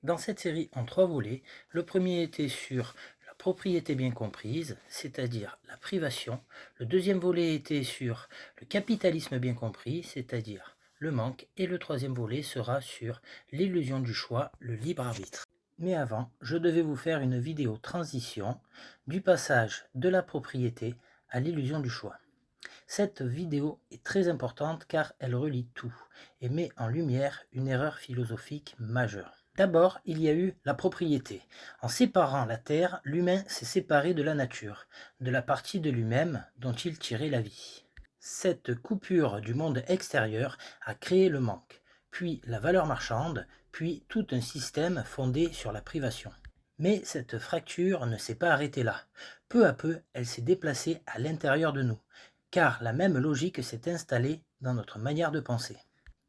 Dans cette série en 3 volets, le premier était sur la propriété bien comprise, c'est-à-dire la privation. Le deuxième volet était sur le capitalisme bien compris, c'est-à-dire le manque. Et le troisième volet sera sur l'illusion du choix, le libre arbitre. Mais avant, je devais vous faire une vidéo transition du passage de la propriété à l'illusion du choix. Cette vidéo est très importante car elle relie tout et met en lumière une erreur philosophique majeure. D'abord, il y a eu la propriété. En séparant la Terre, l'humain s'est séparé de la nature, de la partie de lui-même dont il tirait la vie. Cette coupure du monde extérieur a créé le manque, puis la valeur marchande, puis tout un système fondé sur la privation. Mais cette fracture ne s'est pas arrêtée là. Peu à peu, elle s'est déplacée à l'intérieur de nous, car la même logique s'est installée dans notre manière de penser.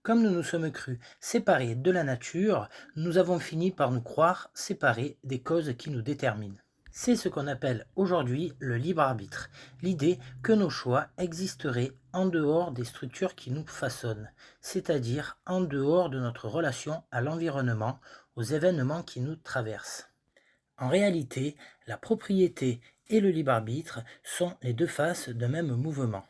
Comme nous nous sommes crus séparés de la nature, nous avons fini par nous croire séparés des causes qui nous déterminent. C'est ce qu'on appelle aujourd'hui le libre arbitre, l'idée que nos choix existeraient en dehors des structures qui nous façonnent, c'est-à-dire en dehors de notre relation à l'environnement, aux événements qui nous traversent. En réalité, la propriété et le libre arbitre sont les deux faces d'un même mouvement.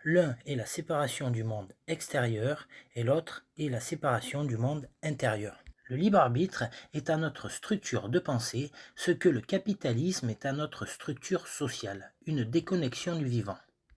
L'un est la séparation du monde extérieur et l'autre est la séparation du monde intérieur. Le libre arbitre est à notre structure de pensée ce que le capitalisme est à notre structure sociale, une déconnexion du vivant.